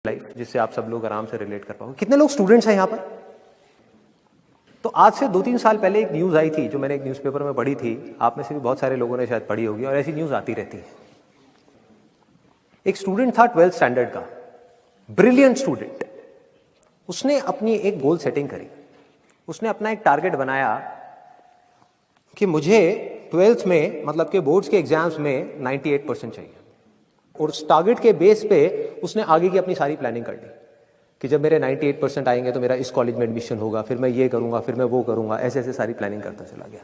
Life जिससे आप सब लोग आराम से रिलेट कर पाओगे। कितने लोग स्टूडेंट्स हैं यहाँ पर? तो आज से 2-3 साल पहले एक न्यूज़ आई थी जो मैंने एक न्यूज़पेपर में पढ़ी थी, आप में से भी बहुत सारे लोगों ने शायद पढ़ी होगी और ऐसी न्यूज़ आती रहती है। एक स्टूडेंट था 12th स्टैंडर्ड का, ब्रिलियंट स्टूडेंट। उसने अपनी एक गोल सेटिंग करी, उसने अपना एक टारगेट बनाया कि मुझे 12th में मतलब के बोर्ड्स के एग्जाम्स में 98% चाहिए, और उस टारगेट के बेस पे उसने आगे की अपनी सारी प्लानिंग कर ली कि जब मेरे 98% आएंगे तो मेरा इस कॉलेज में एडमिशन होगा, फिर मैं ये करूंगा, फिर मैं वो करूंगा, ऐसे ऐसे सारी प्लानिंग करता चला गया।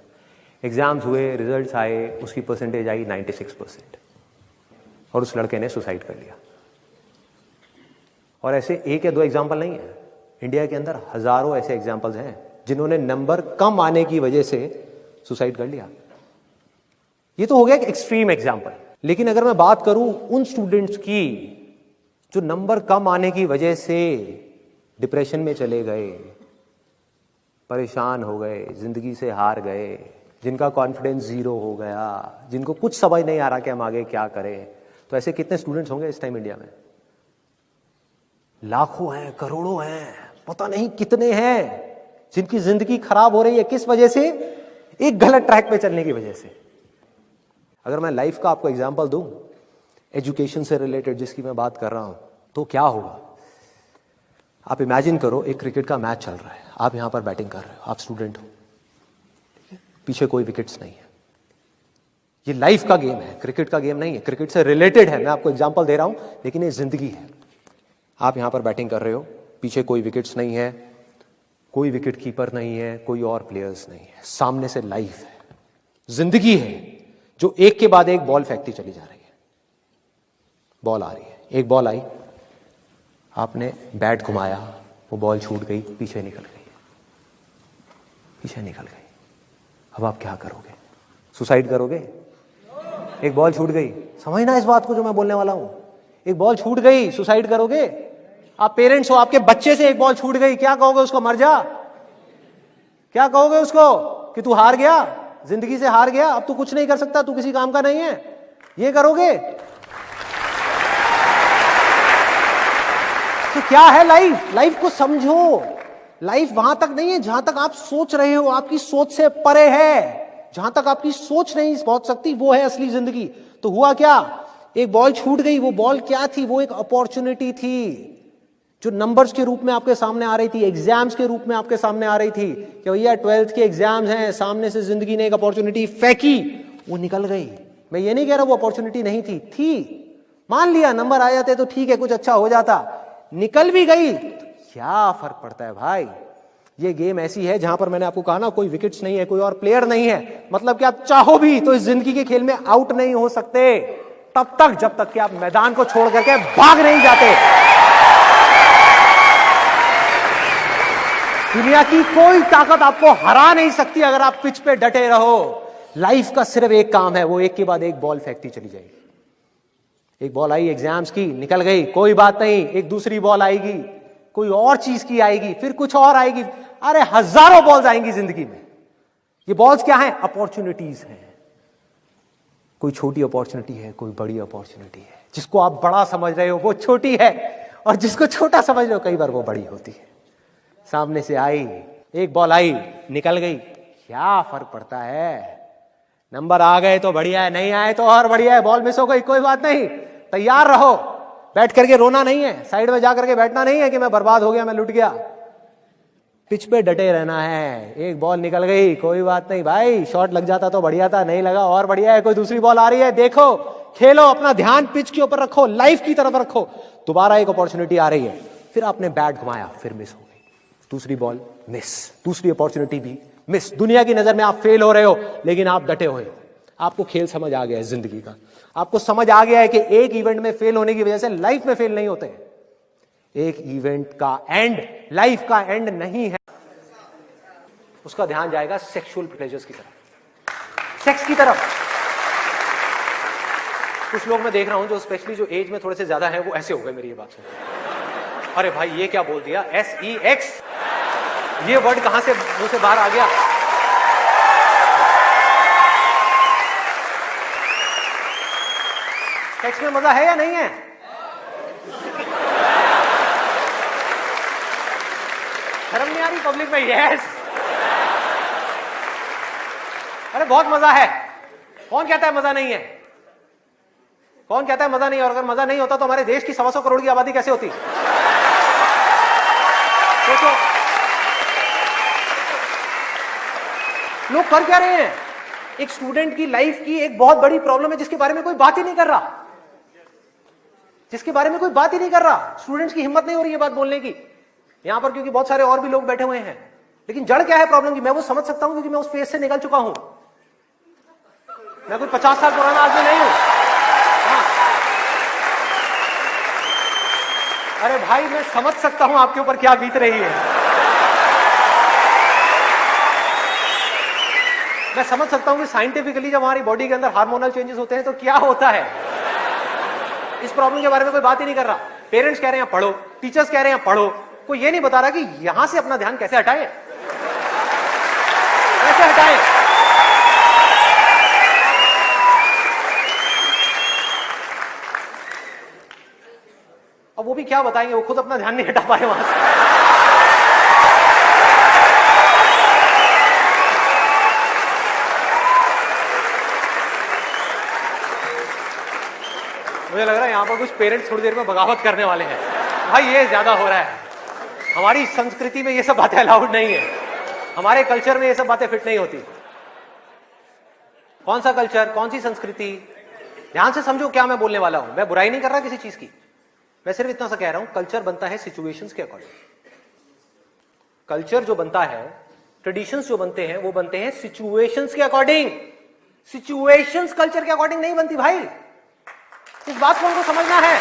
एग्जाम्स हुए, रिजल्ट्स आए, उसकी परसेंटेज आई 96% और उस लड़के ने सुसाइड कर लिया। और ऐसे एक या दो एग्जाम्पल नहीं है, इंडिया के अंदर हजारों ऐसे एग्जाम्पल्स हैं जिन्होंने नंबर कम आने की वजह से सुसाइड कर लिया। ये तो हो गया एक एक्सट्रीम एग्जाम्पल, लेकिन अगर मैं बात करूं उन स्टूडेंट्स की जो नंबर कम आने की वजह से डिप्रेशन में चले गए, परेशान हो गए, जिंदगी से हार गए, जिनका कॉन्फिडेंस जीरो हो गया, जिनको कुछ समझ नहीं आ रहा कि हम आगे क्या करें, तो ऐसे कितने स्टूडेंट्स होंगे इस टाइम इंडिया में? लाखों हैं, करोड़ों हैं, पता नहीं कितने हैं जिनकी जिंदगी खराब हो रही है। किस वजह से? एक गलत ट्रैक पे चलने की वजह से। अगर मैं लाइफ का आपको एग्जांपल दूं, एजुकेशन से रिलेटेड जिसकी मैं बात कर रहा हूं, तो क्या होगा? आप इमेजिन करो एक क्रिकेट का मैच चल रहा है, आप यहां पर बैटिंग कर रहे हो, आप स्टूडेंट हो, पीछे कोई विकेट्स नहीं है। ये लाइफ का गेम है, क्रिकेट का गेम नहीं है, क्रिकेट से रिलेटेड है, मैं आपको एग्जांपल दे रहा हूं, लेकिन ये जिंदगी है। आप यहां पर बैटिंग कर रहे हो, पीछे कोई विकेट्स नहीं है, कोई विकेट कीपर नहीं है, कोई और प्लेयर्स नहीं है, सामने से लाइफ है, जिंदगी है जो एक के बाद एक बॉल फेंकती चली जा रही है। बॉल आ रही है, एक बॉल आई, आपने बैट घुमाया, वो बॉल छूट गई, पीछे निकल गई, पीछे निकल गई। अब आप क्या करोगे? सुसाइड करोगे? एक बॉल छूट गई, समझना इस बात को जो मैं बोलने वाला हूं, एक बॉल छूट गई, सुसाइड करोगे? आप पेरेंट्स हो, आपके बच्चे से एक बॉल छूट गई, क्या कहोगे उसको? मर जा? क्या कहोगे उसको कि तू हार गया, जिंदगी से हार गया, अब तू कुछ नहीं कर सकता, तू किसी काम का नहीं है? ये करोगे? तो क्या है लाइफ? लाइफ को समझो। लाइफ वहां तक नहीं है जहां तक आप सोच रहे हो, आपकी सोच से परे है। जहां तक आपकी सोच नहीं पहुंच सकती वो है असली जिंदगी। तो हुआ क्या? एक बॉल छूट गई, वो बॉल क्या थी? वो एक अपॉर्चुनिटी थी जो नंबर्स के रूप में आपके सामने आ रही थी, एग्जाम्स के रूप में आपके सामने आ रही थी कि भैया 12th के एग्जाम्स हैं, सामने से जिंदगी ने एक अपॉर्चुनिटी फेंकी, वो निकल गई। मैं ये नहीं कह रहा वो अपॉर्चुनिटी नहीं थी, मान लिया नंबर आ जाते तो ठीक है, कुछ अच्छा हो जाता, निकल भी गई, क्या फर्क पड़ता है भाई? ये गेम ऐसी है जहां पर मैंने आपको कहा ना, कोई विकेट्स नहीं है, कोई और प्लेयर नहीं है, मतलब कि आप चाहो भी तो इस जिंदगी के खेल में आउट नहीं हो सकते तब तक जब तक कि आप मैदान को छोड़ करके भाग नहीं जाते। दुनिया की कोई ताकत आपको हरा नहीं सकती अगर आप पिच पे डटे रहो। लाइफ का सिर्फ एक काम है, वो एक के बाद एक बॉल फेंकती चली जाएगी। एक बॉल आई एग्जाम्स की, निकल गई, कोई बात नहीं, एक दूसरी बॉल आएगी, कोई और चीज की आएगी, फिर कुछ और आएगी। अरे हजारों बॉल्स आएंगी जिंदगी में। ये बॉल्स क्या है? अपॉर्चुनिटीज हैं। कोई छोटी अपॉर्चुनिटी है, कोई बड़ी अपॉर्चुनिटी है। जिसको आप बड़ा समझ रहे हो वो छोटी है, और जिसको छोटा समझ रहे हो कई बार वो बड़ी होती है। सामने से आई, एक बॉल आई, निकल गई, क्या फर्क पड़ता है? नंबर आ गए तो बढ़िया है, नहीं आए तो और बढ़िया है, बॉल मिस हो गई, कोई बात नहीं, तैयार रहो। बैठ करके रोना नहीं है, साइड में जाकर के बैठना नहीं है कि मैं बर्बाद हो गया, मैं लुट गया। पिच पे डटे रहना है। एक बॉल निकल गई, कोई बात नहीं भाई, शॉट लग जाता तो बढ़िया था, नहीं लगा और बढ़िया है, कोई दूसरी बॉल आ रही है, देखो, खेलो, अपना ध्यान पिच के ऊपर रखो, लाइफ की तरफ रखो। दोबारा एक अपॉर्चुनिटी आ रही है, फिर आपने बैट घुमाया, फिर मिस हो गई, दूसरी बॉल मिस, दूसरी अपॉर्चुनिटी भी मिस। दुनिया की नजर में आप फेल हो रहे हो, लेकिन आप डटे हुए हो। आपको खेल समझ आ गया है जिंदगी का, आपको समझ आ गया है कि एक इवेंट में फेल होने की वजह से लाइफ में फेल नहीं होते। एक इवेंट का एंड लाइफ का एंड नहीं है। उसका ध्यान जाएगा सेक्सुअल प्लेजर्स की तरफ, सेक्स की तरफ। कुछ लोग मैं देख रहा हूं जो स्पेशली जो एज में थोड़े से ज्यादा है, वो ऐसे हो गए मेरी ये बात सुन। अरे भाई ये क्या बोल दिया, SEX, ये वर्ड कहां से मुंह से बाहर आ गया? सेक्स में मजा है या नहीं है? सारी पब्लिक में यस। अरे बहुत मजा है। कौन कहता है मजा नहीं है? कौन कहता है मजा नहीं है? और अगर मजा नहीं होता तो हमारे देश की 125 करोड़ की आबादी कैसे होती? सोचो, लोग कर क्या रहे हैं? एक स्टूडेंट की लाइफ की एक बहुत बड़ी प्रॉब्लम है जिसके बारे में कोई बात ही नहीं कर रहा, जिसके बारे में कोई बात ही नहीं कर रहा। स्टूडेंट्स की हिम्मत नहीं हो रही है बात बोलने की यहां पर, क्योंकि बहुत सारे और भी लोग बैठे हुए हैं। लेकिन जड़ क्या है प्रॉब्लम की, मैं वो समझ सकता हूं क्योंकि मैं उस फेज से निकल चुका हूं। मैं कोई 50 साल पुराना आदमी नहीं हूं। हाँ। अरे भाई, मैं समझ सकता हूं आपके ऊपर क्या बीत रही है। मैं समझ सकता हूं कि साइंटिफिकली जब हमारी बॉडी के अंदर हार्मोनल चेंजेस होते हैं तो क्या होता है। इस प्रॉब्लम के बारे में कोई बात ही नहीं कर रहा। पेरेंट्स कह रहे हैं पढ़ो, टीचर्स कह रहे हैं पढ़ो, कोई ये नहीं बता रहा कि यहां से अपना ध्यान कैसे हटाए, कैसे हटाए। अब वो भी क्या बताएंगे, वो खुद अपना ध्यान नहीं हटा पाए वहां से। मुझे लग रहा है यहां पर कुछ पेरेंट्स थोड़ी देर में बगावत करने वाले हैं। भाई ये ज्यादा हो रहा है। हमारी संस्कृति में ये सब बातें अलाउड नहीं है, हमारे कल्चर में ये सब बातें फिट नहीं होती। कौन सा कल्चर, कौन सी संस्कृति? ध्यान से समझो क्या मैं बोलने वाला हूं। मैं बुराई नहीं कर रहा किसी चीज की, मैं सिर्फ इतना सा कह रहा हूं, कल्चर बनता है सिचुएशंस के अकॉर्डिंग। कल्चर जो बनता है, ट्रेडिशंस जो बनते हैं, वो बनते हैं सिचुएशंस के अकॉर्डिंग। सिचुएशंस कल्चर के अकॉर्डिंग नहीं बनती भाई, इस बात को उनको समझना है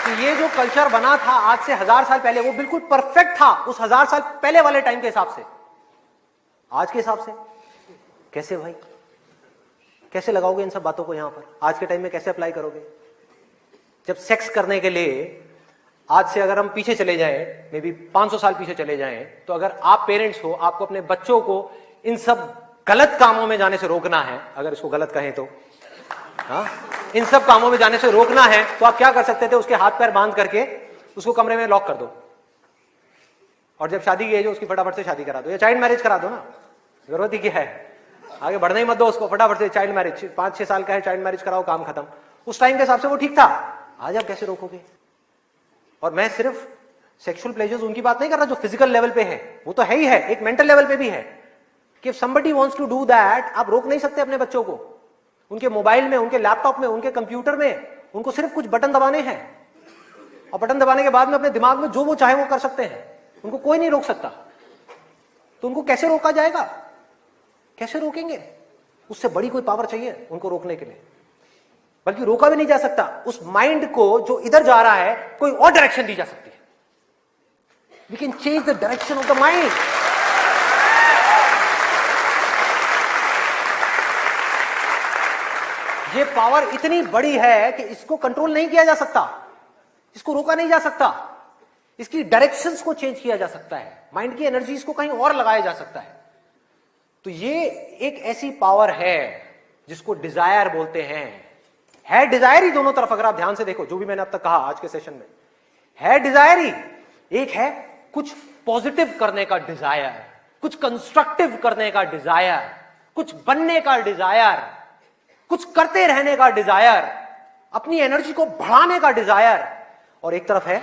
कि ये जो कल्चर बना था आज से 1000 साल पहले, वो बिल्कुल परफेक्ट था उस 1000 साल पहले वाले टाइम के हिसाब से। आज के हिसाब से कैसे भाई, कैसे लगाओगे इन सब बातों को यहां पर? आज के टाइम में कैसे अप्लाई करोगे? जब सेक्स करने के लिए आज से अगर हम पीछे चले जाएं, मे बी 500 साल पीछे चले जाएं, तो अगर आप पेरेंट्स हो, आपको अपने बच्चों को इन सब गलत कामों में जाने से रोकना है, अगर इसको गलत कहें तो, हाँ, इन सब कामों में जाने से रोकना है, तो आप क्या कर सकते थे? उसके हाथ पैर बांध करके उसको कमरे में लॉक कर दो, और जब शादी की एज हो उसकी फटाफट से शादी करा दो, या चाइल्ड मैरिज करा दो ना। जरूरत ही क्या है, आगे बढ़ने ही मत दो उसको, फटाफट से चाइल्ड मैरिज, 5-6 साल का है, चाइल्ड मैरिज कराओ, काम खत्म। उस टाइम के हिसाब से वो ठीक था, आज आप कैसे रोकोगे? और मैं सिर्फ सेक्सुअल प्लेजर्स उनकी बात नहीं कर रहा जो फिजिकल लेवल पे है, वो तो है ही है, एक मेंटल लेवल पे भी है कि somebody wants to do that, आप रोक नहीं सकते अपने बच्चों को। उनके मोबाइल में, उनके लैपटॉप में, उनके कंप्यूटर में उनको सिर्फ कुछ बटन दबाने हैं, और बटन दबाने के बाद में अपने दिमाग में जो वो चाहे वो कर सकते हैं, उनको कोई नहीं रोक सकता। तो उनको कैसे रोका जाएगा? कैसे रोकेंगे? उससे बड़ी कोई पावर चाहिए उनको रोकने के लिए, बल्कि रोका भी नहीं जा सकता। उस माइंड को जो इधर जा रहा है, कोई और डायरेक्शन दी जा सकती है। We can change the direction of the mind. ये पावर इतनी बड़ी है कि इसको कंट्रोल नहीं किया जा सकता, इसको रोका नहीं जा सकता। इसकी डायरेक्शंस को चेंज किया जा सकता है, माइंड की एनर्जीज को कहीं और लगाया जा सकता है। तो ये एक ऐसी पावर है जिसको डिजायर बोलते हैं। है डिजायर ही दोनों तरफ, अगर आप ध्यान से देखो जो भी मैंने अब तक कहा आज के सेशन में, है डिजायर ही। एक है कुछ पॉजिटिव करने का डिजायर, कुछ कंस्ट्रक्टिव करने का डिजायर, कुछ बनने का डिजायर, कुछ करते रहने का डिजायर, अपनी एनर्जी को बढ़ाने का डिजायर। और एक तरफ है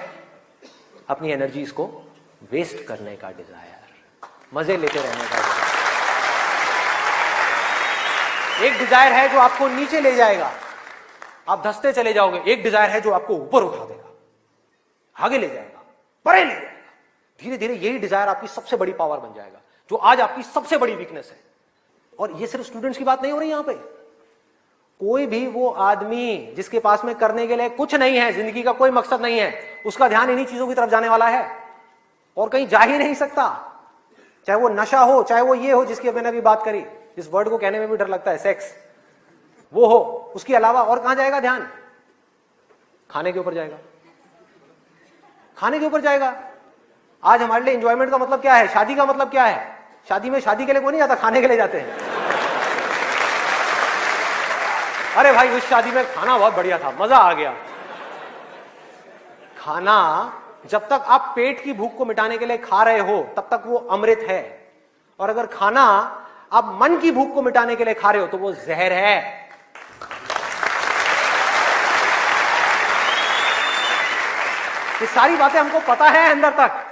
अपनी एनर्जीज को वेस्ट करने का डिजायर, मजे लेते रहने का डिजायर। एक डिजायर है जो आपको नीचे ले जाएगा, आप धंसते चले जाओगे। एक डिजायर है जो आपको ऊपर उठा देगा, आगे ले जाएगा, परे ले जाएगा। धीरे धीरे यही डिजायर आपकी सबसे बड़ी पावर बन जाएगा, जो आज आपकी सबसे बड़ी वीकनेस है। और ये सिर्फ स्टूडेंट्स की बात नहीं हो रही यहां पे, कोई भी वो आदमी जिसके पास में करने के लिए कुछ नहीं है, जिंदगी का कोई मकसद नहीं है, उसका ध्यान इन्हीं चीजों की तरफ जाने वाला है और कहीं जा ही नहीं सकता। चाहे वो नशा हो, चाहे वो ये हो जिसकी मैंने अभी बात करी, इस वर्ड को कहने में भी डर लगता है, सेक्स, वो हो। उसके अलावा और कहां जाएगा ध्यान? खाने के ऊपर जाएगा, खाने के ऊपर जाएगा। आज हमारे लिए एंजॉयमेंट का मतलब क्या है? शादी का मतलब क्या है? शादी में शादी के लिए कोई नहीं जाता, खाने के लिए जाते हैं। अरे भाई उस शादी में खाना बहुत बढ़िया था, मजा आ गया। खाना जब तक आप पेट की भूख को मिटाने के लिए खा रहे हो तब तक वो अमृत है, और अगर खाना आप मन की भूख को मिटाने के लिए खा रहे हो तो वो जहर है। ये सारी बातें हमको पता है अंदर तक,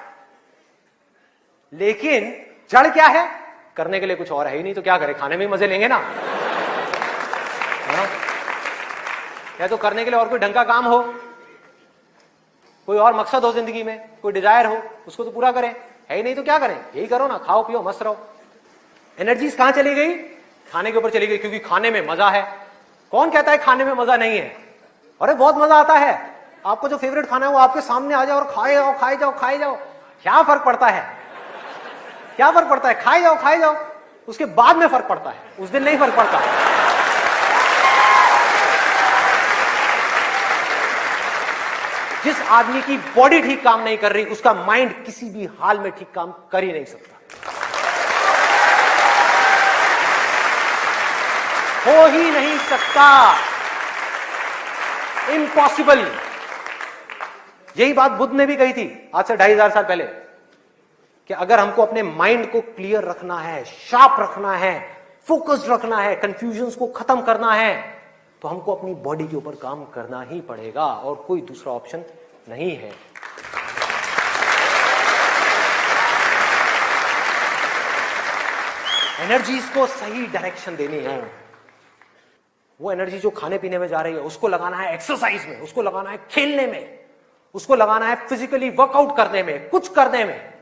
लेकिन जड़ क्या है? करने के लिए कुछ और है ही नहीं, तो क्या करें? खाने में मजे लेंगे ना। या तो करने के लिए और कोई ढंग का काम हो, कोई और मकसद हो जिंदगी में, कोई डिजायर हो, उसको तो पूरा करें। है ही नहीं तो क्या करें? यही करो ना, खाओ पियो मस्त रहो। एनर्जीज कहां चली गई? खाने के ऊपर चली गई, क्योंकि खाने में मजा है। कौन कहता है खाने में मजा नहीं है? अरे बहुत मजा आता है। आपको जो फेवरेट खाना है वो आपके सामने आ जाओ और खाए जाओ खाए जाओ खाए जाओ, क्या फर्क पड़ता है? क्या फर्क पड़ता है? खाए जाओ खाए जाओ, उसके बाद में फर्क पड़ता है, उस दिन नहीं फर्क पड़ता। जिस आदमी की बॉडी ठीक काम नहीं कर रही, उसका माइंड किसी भी हाल में ठीक काम कर ही नहीं सकता, हो ही नहीं सकता, इम्पॉसिबल। यही बात बुद्ध ने भी कही थी आज से 2500 साल पहले, कि अगर हमको अपने माइंड को क्लियर रखना है, शार्प रखना है, फोकस्ड रखना है, कंफ्यूजन्स को खत्म करना है, तो हमको अपनी बॉडी के ऊपर काम करना ही पड़ेगा, और कोई दूसरा ऑप्शन नहीं है। एनर्जीज को सही डायरेक्शन देनी है। वो एनर्जी जो खाने पीने में जा रही है उसको लगाना है एक्सरसाइज में, उसको लगाना है खेलने में, उसको लगाना है फिजिकली वर्कआउट करने में, कुछ करने में,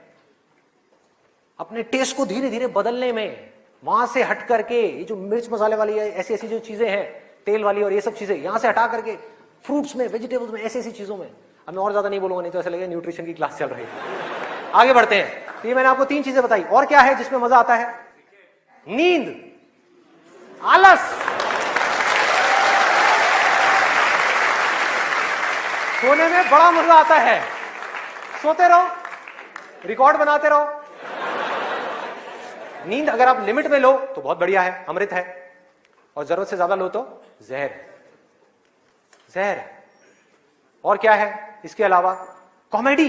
अपने टेस्ट को धीरे धीरे बदलने में, वहां से हट करके ये जो मिर्च मसाले वाली है, ऐसी ऐसी जो चीजें हैं तेल वाली और ये सब चीजें, यहां से हटा करके फ्रूट्स में, वेजिटेबल्स में, ऐसी ऐसी चीजों में। अब मैं और ज्यादा नहीं बोलूंगा, नहीं तो ऐसा लगेगा न्यूट्रिशन की क्लास चल रही है। आगे बढ़ते हैं। तो ये मैंने आपको 3 चीजें बताई। और क्या है जिसमें मजा आता है? नींद, आलस, सोने में बड़ा मजा आता है। सोते रहो, रिकॉर्ड बनाते रहो। नींद अगर आप लिमिट में लो तो बहुत बढ़िया है, अमृत है, और जरूरत से ज्यादा लो तो जहर, जहर है। और क्या है इसके अलावा? कॉमेडी।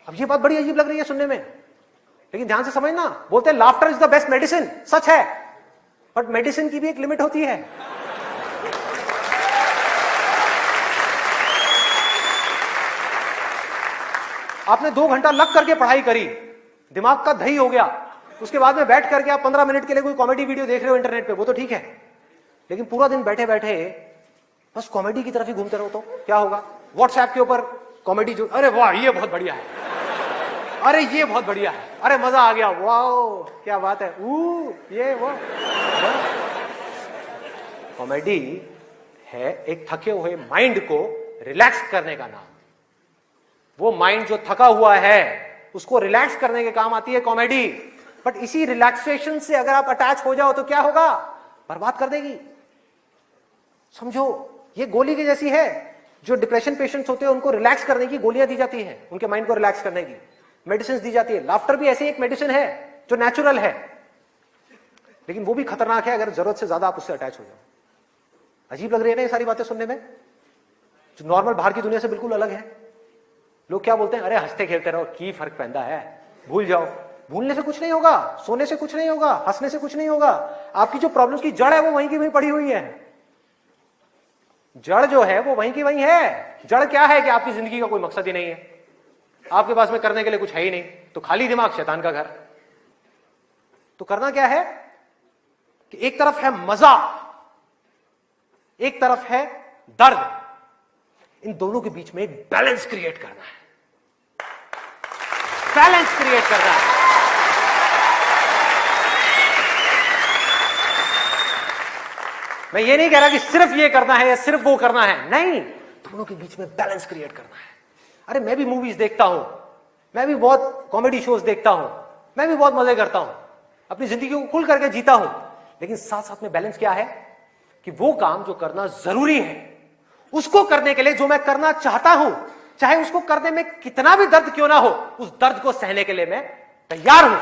अब ये बात बड़ी अजीब लग रही है सुनने में, लेकिन ध्यान से समझना। बोलते हैं laughter is the best medicine, सच है, बट मेडिसिन की भी एक लिमिट होती है। आपने 2 घंटा लग करके पढ़ाई करी, दिमाग का दही हो गया, उसके बाद में बैठ करके आप 15 मिनट के लिए कोई कॉमेडी वीडियो देख रहे हो इंटरनेट पे, वो तो ठीक है, लेकिन पूरा दिन बैठे बैठे बस कॉमेडी की तरफ ही घूमते रहो तो क्या होगा? व्हाट्सएप के ऊपर कॉमेडी जो, अरे वाह ये बहुत बढ़िया है, अरे ये बहुत बढ़िया है, अरे मजा आ गया, वाह क्या बात है, ये वो। कॉमेडी है एक थके हुए माइंड को रिलैक्स करने का नाम। वो माइंड जो थका हुआ है उसको रिलैक्स करने के काम आती है कॉमेडी। बट इसी रिलैक्सेशन से अगर आप अटैच हो जाओ तो क्या होगा? बर्बाद कर देगी। समझो ये गोली की जैसी है। जो डिप्रेशन पेशेंट्स होते हैं उनको रिलैक्स करने की गोलियां दी जाती हैं, उनके माइंड को रिलैक्स करने की मेडिसिन दी जाती है। लाफ्टर भी ऐसी एक मेडिसिन है जो नेचुरल है, लेकिन वो भी खतरनाक है अगर जरूरत से ज्यादा आप उससे अटैच हो जाओ। अजीब लग रही है ना ये सारी बातें सुनने में, जो नॉर्मल बाहर की दुनिया से बिल्कुल अलग है। लोग क्या बोलते हैं? अरे हंसते खेलते रहो, की फर्क पैदा है, भूल जाओ। भूलने से कुछ नहीं होगा, सोने से कुछ नहीं होगा, हंसने से कुछ नहीं होगा। आपकी जो प्रॉब्लम्स की जड़ है वो वहीं की वहीं पड़ी हुई है। जड़ जो है वो वहीं की वहीं है। जड़ क्या है कि आपकी जिंदगी का कोई मकसद ही नहीं है, आपके पास में करने के लिए कुछ है ही नहीं, तो खाली दिमाग शैतान का घर। तो करना क्या है कि एक तरफ है मजा, एक तरफ है दर्द, इन दोनों के बीच में एक बैलेंस क्रिएट करना है। बैलेंस क्रिएट करना है। मैं ये नहीं कह रहा कि सिर्फ ये करना है या सिर्फ वो करना है, नहीं, दोनों के बीच में बैलेंस क्रिएट करना है। अरे मैं भी मूवीज देखता हूं, मैं भी बहुत कॉमेडी शोज देखता हूं, मैं भी बहुत मजे करता हूं, अपनी जिंदगी को खुल करके जीता हूं, लेकिन साथ साथ में बैलेंस क्या है कि वो काम जो करना जरूरी है उसको करने के लिए जो मैं करना चाहता हूं, चाहे उसको करने में कितना भी दर्द क्यों ना हो, उस दर्द को सहने के लिए मैं तैयार हूं।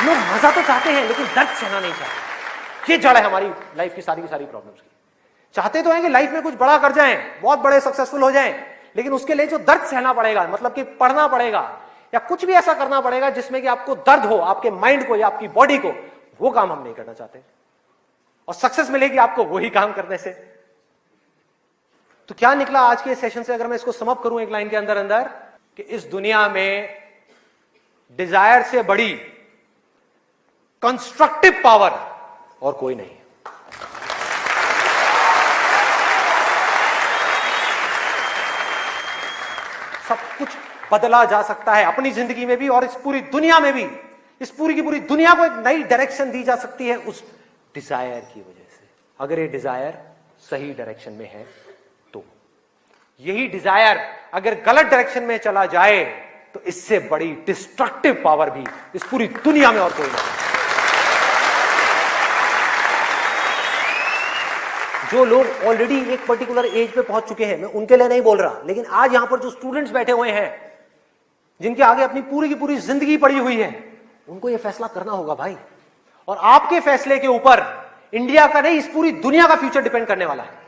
लोग मजा तो चाहते हैं लेकिन दर्द सहना नहीं चाहते। ये जड़ है हमारी लाइफ की सारी प्रॉब्लम्स की। चाहते तो हैं कि लाइफ में कुछ बड़ा कर जाएं, बहुत बड़े सक्सेसफुल हो जाएं, लेकिन उसके लिए जो दर्द सहना पड़ेगा, मतलब कि पढ़ना पड़ेगा या कुछ भी ऐसा करना पड़ेगा जिसमें कि आपको दर्द हो, आपके माइंड को या आपकी बॉडी को, वो काम हम नहीं करना चाहते। और सक्सेस मिलेगी आपको वही काम करने से। तो क्या निकला आज के सेशन से, अगर मैं इसको समअप करूं एक लाइन के अंदर अंदर, कि इस दुनिया में डिजायर से बड़ी कंस्ट्रक्टिव पावर और कोई नहीं। सब कुछ बदला जा सकता है अपनी जिंदगी में भी और इस पूरी दुनिया में भी। इस पूरी की पूरी दुनिया को एक नई डायरेक्शन दी जा सकती है उस डिजायर की वजह से, अगर ये डिजायर सही डायरेक्शन में है तो। यही डिजायर अगर गलत डायरेक्शन में चला जाए तो इससे बड़ी डिस्ट्रक्टिव पावर भी इस पूरी दुनिया में और कोई नहीं। जो लोग ऑलरेडी एक पर्टिकुलर एज पे पहुंच चुके हैं, मैं उनके लिए नहीं बोल रहा, लेकिन आज यहां पर जो स्टूडेंट्स बैठे हुए हैं, जिनके आगे अपनी पूरी की पूरी जिंदगी पड़ी हुई है, उनको यह फैसला करना होगा भाई। और आपके फैसले के ऊपर इंडिया का नहीं, इस पूरी दुनिया का फ्यूचर डिपेंड करने वाला है।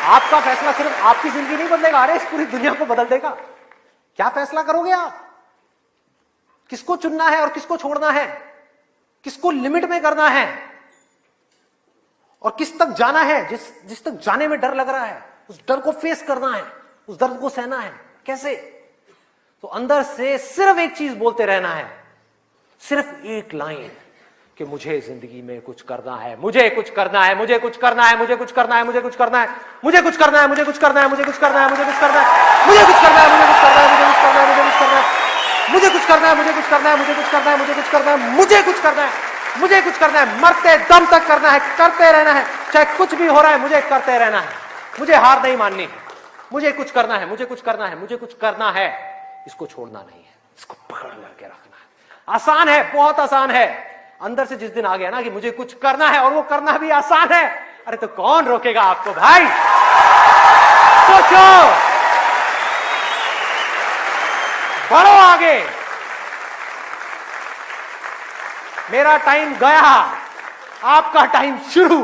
आपका फैसला सिर्फ आपकी जिंदगी नहीं बदलेगा, अरे इस पूरी दुनिया को बदल देगा। क्या फैसला करोगे आप? किसको चुनना है और किसको छोड़ना है, किसको लिमिट में करना है और किस तक जाना है। जिस तक जाने में डर लग रहा है, उस डर को फेस करना है, उस दर्द को सहना है। कैसे? तो अंदर से सिर्फ एक चीज बोलते रहना है, सिर्फ एक लाइन, कि मुझे जिंदगी में कुछ करना है, मुझे कुछ करना है, मुझे कुछ करना है, मुझे कुछ करना है, मुझे कुछ करना है, मुझे कुछ करना है, मुझे कुछ करना है, मुझे कुछ करना है, मुझे कुछ करना है, मुझे कुछ करना है, मुझे कुछ करना है, मुझे कुछ करना है, मुझे कुछ करना है, मुझे कुछ करना है, मुझे कुछ करना है, मुझे कुछ करना है, मुझे कुछ करना है, मुझे कुछ करना है, मुझे कुछ करना है, मरते दम तक करना है, करते रहना है, चाहे कुछ भी हो रहा है, मुझे करते रहना है, मुझे हार नहीं माननी, मुझे कुछ करना है, मुझे कुछ करना है, मुझे कुछ करना है, इसको छोड़ना नहीं है, इसको पकड़ करके रखना है। आसान है, बहुत आसान है। अंदर से जिस दिन आ गया ना कि मुझे कुछ करना है और वो करना भी आसान है, अरे तो कौन रोकेगा आपको भाई? सोचो, बढ़ो आगे। मेरा टाइम गया, आपका टाइम शुरू।